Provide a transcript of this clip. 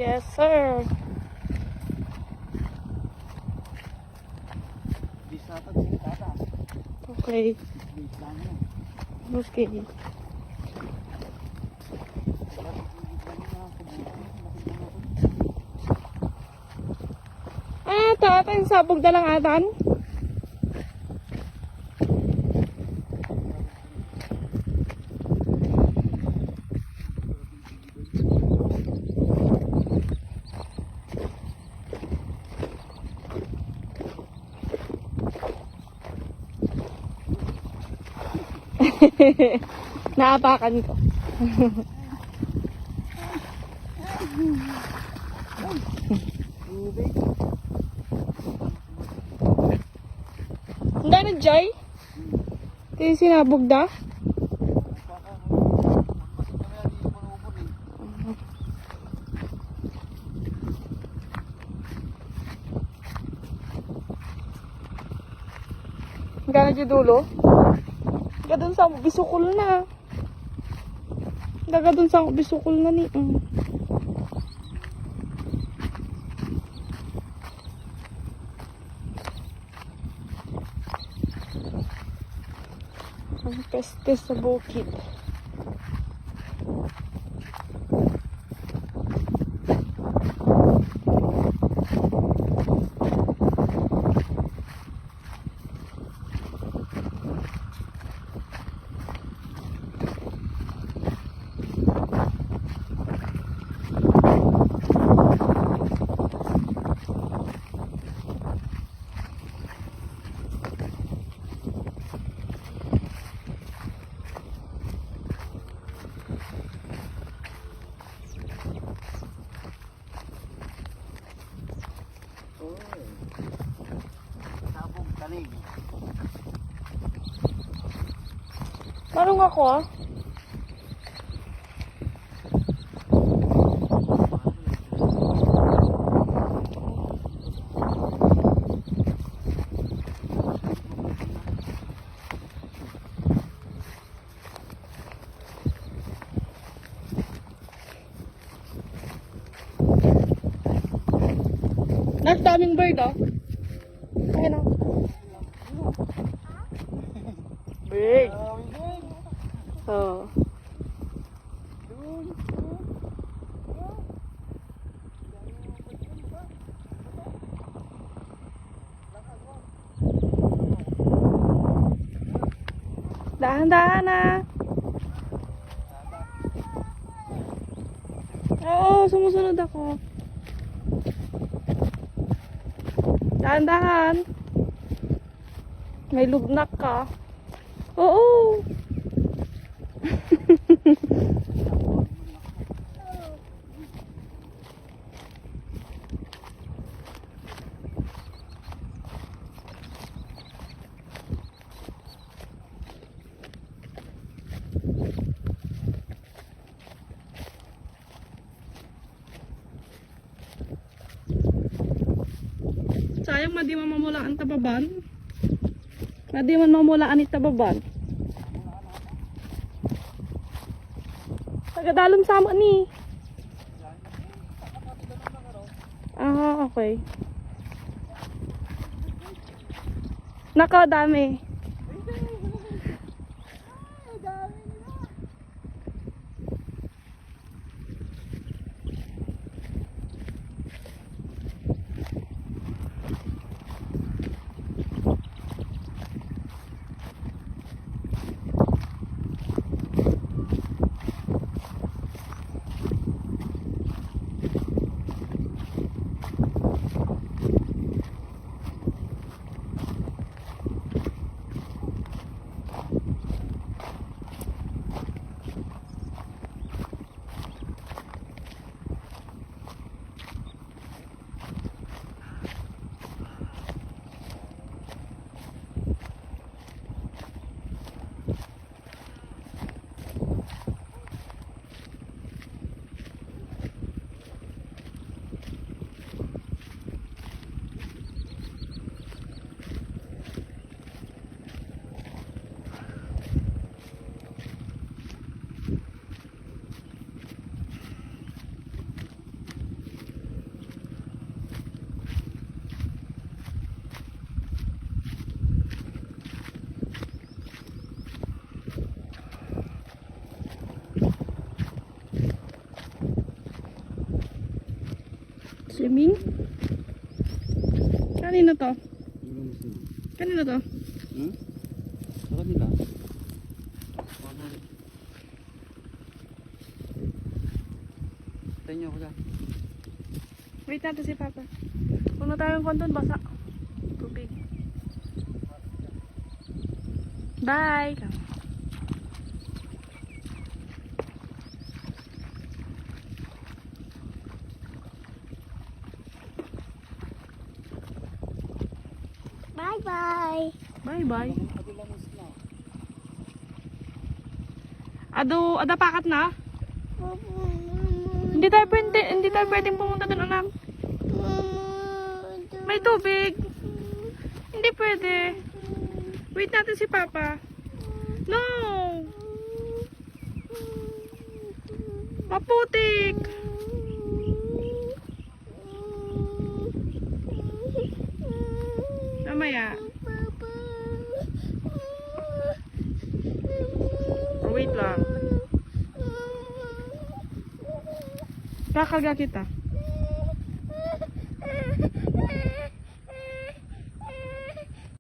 Yes, sir. Okay. Okay. Tata, yung sabog na lang atan. Naapakan ko. Ang gano'n, Joy? Ito yung sinabog da? Ang gano'n dyan dulo? Gadun sa bisukol na. Gadun sa bisukol na ni. Ang peste sa bukid. Marunong ako ah. Nas daming bird ah. Ayun ah. Bird. Oh. Dahan-dahan na. Oo, sumusunod ako. Dahan-dahan. May lugnak ka. Oo. Sayang madi man mamulaan tababan. Madi man mamulaan itababan. Tagadalon sama ni. Ah, okay. Nako, dami. swimming? Kanino to? Ulam mo sila. Kanino to? Hmm? Sa kanila. Tayo niyo ako dyan. Wait natin si Papa. Huwag na tayong konton, basa. Tubig. Bye! Bye-bye. Bye-bye. Ada pakat na? Hindi tayo pwedeng pumunta doon, anak. May tubig. Hindi pwede. Wait natin si Papa. No! Maputik! Mamaya. Wait lang. Kakarga kita.